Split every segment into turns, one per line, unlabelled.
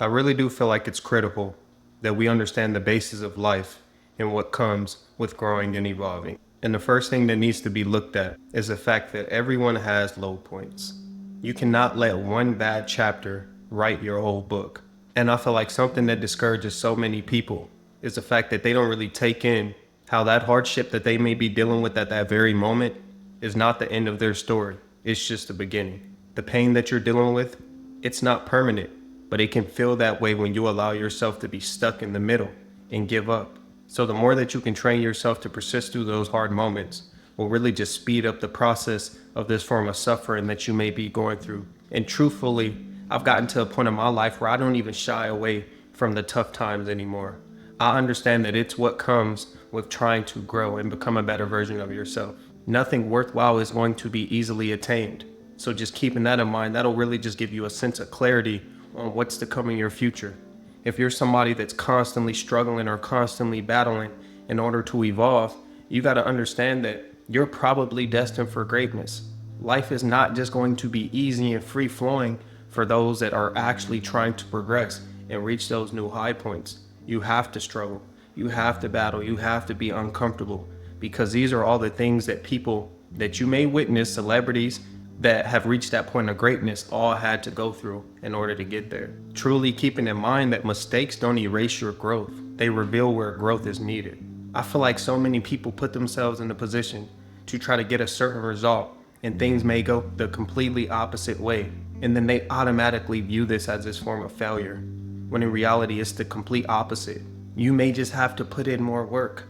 I really do feel like it's critical that we understand the basis of life and what comes with growing and evolving. And the first thing that needs to be looked at is the fact that everyone has low points. You cannot let one bad chapter write your whole book. And I feel like something that discourages so many people is the fact that they don't really take in how that hardship that they may be dealing with at that very moment is not the end of their story. It's just the beginning. The pain that you're dealing with, it's not permanent, but it can feel that way when you allow yourself to be stuck in the middle and give up. So the more that you can train yourself to persist through those hard moments will really just speed up the process of this form of suffering that you may be going through. And truthfully, I've gotten to a point in my life where I don't even shy away from the tough times anymore. I understand that it's what comes with trying to grow and become a better version of yourself. Nothing worthwhile is going to be easily attained. So just keeping that in mind, that'll really just give you a sense of clarity on what's to come in your future. If you're somebody that's constantly struggling or constantly battling in order to evolve, you got to understand that you're probably destined for greatness. Life is not just going to be easy and free flowing for those that are actually trying to progress and reach those new high points. You have to struggle. You have to battle. You have to be uncomfortable, because these are all the things that people that you may witness, celebrities that have reached that point of greatness, all had to go through in order to get there. Truly keeping in mind that mistakes don't erase your growth. They reveal where growth is needed. I feel like so many people put themselves in a position to try to get a certain result, and things may go the completely opposite way. And then they automatically view this as this form of failure, when in reality it's the complete opposite. You may just have to put in more work.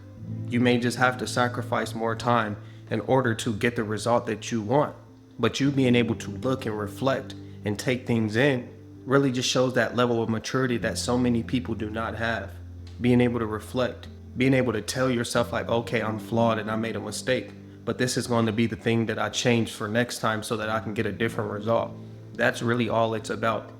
You may just have to sacrifice more time in order to get the result that you want. But you being able to look and reflect and take things in really just shows that level of maturity that so many people do not have. Being able to reflect, being able to tell yourself like, okay, I'm flawed and I made a mistake, but this is going to be the thing that I change for next time so that I can get a different result. That's really all it's about.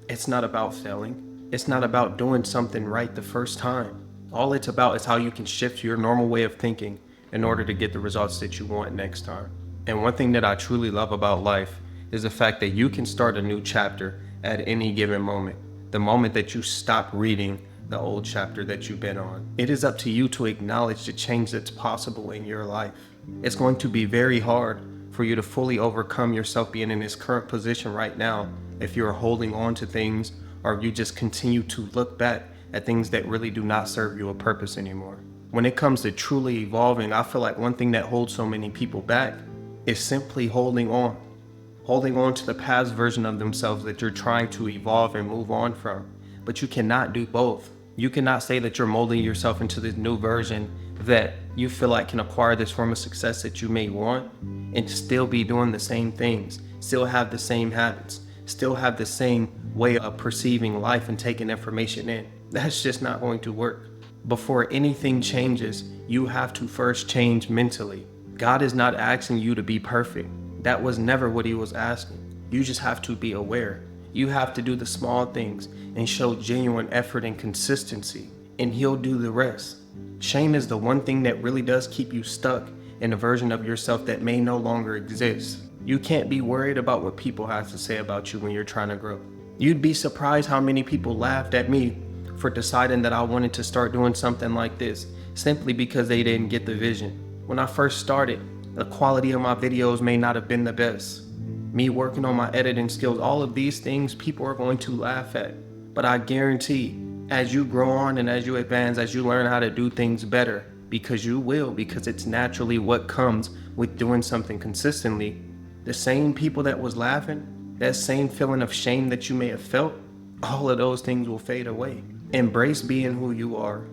It's not about failing. It's not about doing something right the first time. All it's about is how you can shift your normal way of thinking in order to get the results that you want next time. And one thing that I truly love about life is the fact that you can start a new chapter at any given moment. The moment that you stop reading the old chapter that you've been on. It is up to you to acknowledge the change that's possible in your life. It's going to be very hard for you to fully overcome yourself being in this current position right now if you're holding on to things, or if you just continue to look back at things that really do not serve you a purpose anymore. When it comes to truly evolving, I feel like one thing that holds so many people back is simply holding on to the past version of themselves that you're trying to evolve and move on from. But you cannot do both. You cannot say that you're molding yourself into this new version that you feel like can acquire this form of success that you may want and still be doing the same things, still have the same habits, still have the same way of perceiving life and taking information in. That's just not going to work. Before anything changes, you have to first change mentally. God is not asking you to be perfect. That was never what he was asking. You just have to be aware. You have to do the small things and show genuine effort and consistency, and he'll do the rest. Shame is the one thing that really does keep you stuck in a version of yourself that may no longer exist. You can't be worried about what people have to say about you when you're trying to grow. You'd be surprised how many people laughed at me for deciding that I wanted to start doing something like this simply because they didn't get the vision. When I first started, the quality of my videos may not have been the best. Me working on my editing skills, all of these things people are going to laugh at. But I guarantee, as you grow on and as you advance, as you learn how to do things better, because you will, because it's naturally what comes with doing something consistently, the same people that was laughing, that same feeling of shame that you may have felt, all of those things will fade away. Embrace being who you are.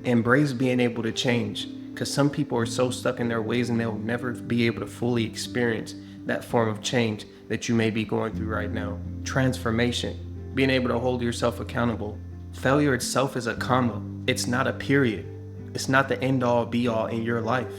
Embrace being able to change. Because some people are so stuck in their ways and they'll never be able to fully experience that form of change that you may be going through right now. Transformation, being able to hold yourself accountable. Failure itself is a comma. It's not a period. It's not the end all be all in your life.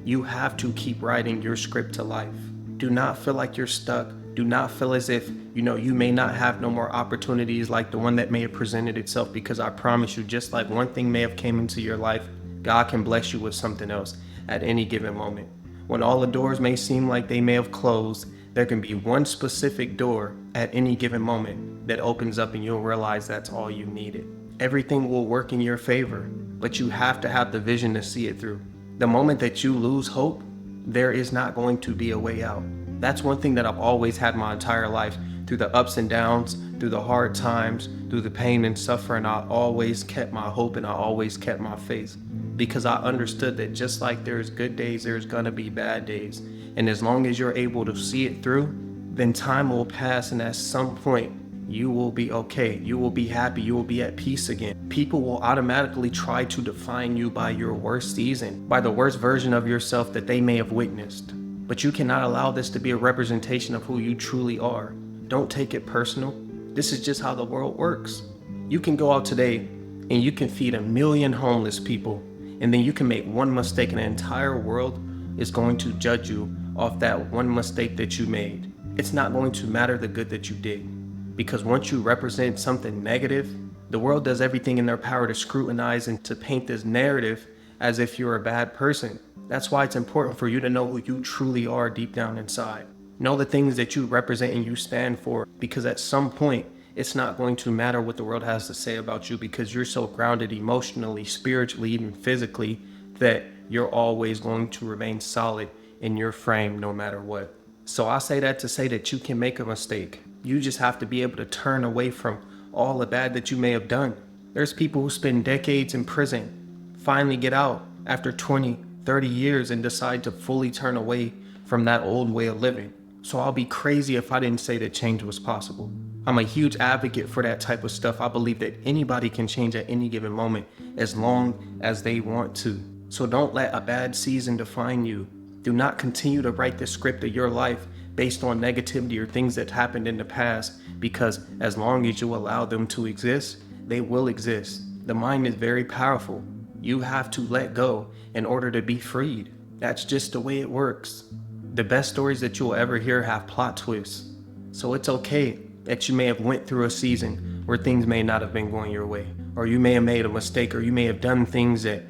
You have to keep writing your script to life. Do not feel like you're stuck. Do not feel as if, you may not have no more opportunities like the one that may have presented itself, because I promise you, just like one thing may have came into your life, God can bless you with something else at any given moment. When all the doors may seem like they may have closed, There can be one specific door at any given moment that opens up and you'll realize that's all you needed. Everything will work in your favor, but you have to have the vision to see it through. The moment that you lose hope, there is not going to be a way out. That's one thing that I've always had my entire life. Through the ups and downs, through the hard times, through the pain and suffering, I always kept my hope and I always kept my faith. Because I understood that just like there's good days, there's gonna be bad days. And as long as you're able to see it through, then time will pass, and at some point, you will be okay. You will be happy. You will be at peace again. People will automatically try to define you by your worst season, by the worst version of yourself that they may have witnessed. But you cannot allow this to be a representation of who you truly are. Don't take it personal. This is just how the world works. You can go out today and you can feed 1 million homeless people, and then you can make one mistake and the entire world is going to judge you off that one mistake that you made. It's not going to matter the good that you did. Because once you represent something negative, the world does everything in their power to scrutinize and to paint this narrative as if you're a bad person. That's why it's important for you to know who you truly are deep down inside. Know the things that you represent and you stand for, because at some point, it's not going to matter what the world has to say about you, because you're so grounded emotionally, spiritually, even physically, that you're always going to remain solid in your frame no matter what. So I say that to say that you can make a mistake. You just have to be able to turn away from all the bad that you may have done. There's people who spend decades in prison, finally get out after 20, 30 years and decide to fully turn away from that old way of living. So I'll be crazy if I didn't say that change was possible. I'm a huge advocate for that type of stuff. I believe that anybody can change at any given moment as long as they want to. So don't let a bad season define you. Do not continue to write the script of your life based on negativity or things that happened in the past, because as long as you allow them to exist, they will exist. The mind is very powerful. You have to let go in order to be freed. That's just the way it works. The best stories that you'll ever hear have plot twists. So it's okay that you may have went through a season where things may not have been going your way, or you may have made a mistake, or you may have done things that,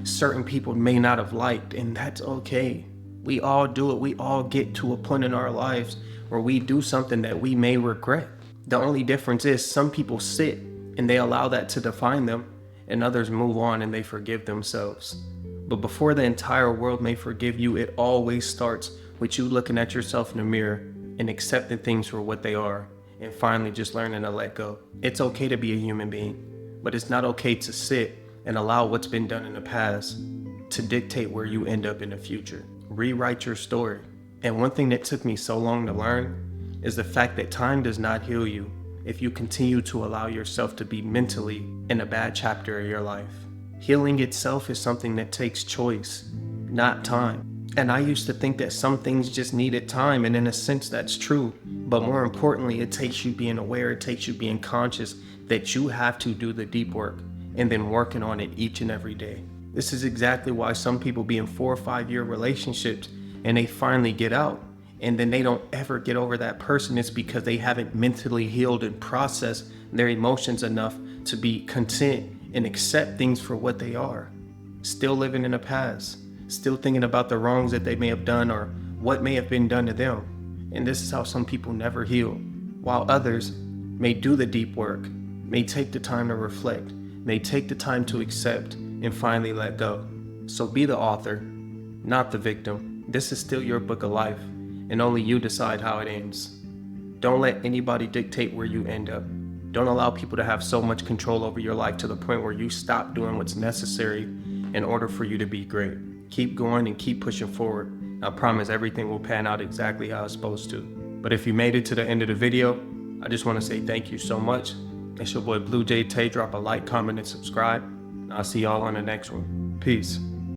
certain people may not have liked, and that's okay. We all do it. We all get to a point in our lives where we do something that we may regret. The only difference is some people sit and they allow that to define them, and others move on and they forgive themselves. But before the entire world may forgive you, it always starts with you looking at yourself in the mirror and accepting things for what they are, and finally just learning to let go. It's okay to be a human being, but it's not okay to sit and allow what's been done in the past to dictate where you end up in the future. Rewrite your story. And one thing that took me so long to learn is the fact that time does not heal you if you continue to allow yourself to be mentally in a bad chapter of your life. Healing itself is something that takes choice, not time. And I used to think that some things just needed time, and in a sense that's true. But more importantly, it takes you being aware, it takes you being conscious that you have to do the deep work and then working on it each and every day. This is exactly why some people be in 4 or 5 year relationships and they finally get out, and then they don't ever get over that person. It's because they haven't mentally healed and processed their emotions enough to be content and accept things for what they are. Still living in the past, still thinking about the wrongs that they may have done or what may have been done to them. And this is how some people never heal, while others may do the deep work, may take the time to reflect, may take the time to accept, and finally let go. So be the author, not the victim. This is still your book of life, and only you decide how it ends. Don't let anybody dictate where you end up. Don't allow people to have so much control over your life to the point where you stop doing what's necessary in order for you to be great. Keep going and keep pushing forward. I promise everything will pan out exactly how it's supposed to. But if you made it to the end of the video, I just want to say thank you so much. It's your boy Blue Jay Tay. Drop a like, comment, and subscribe. I'll see y'all on the next one. Peace.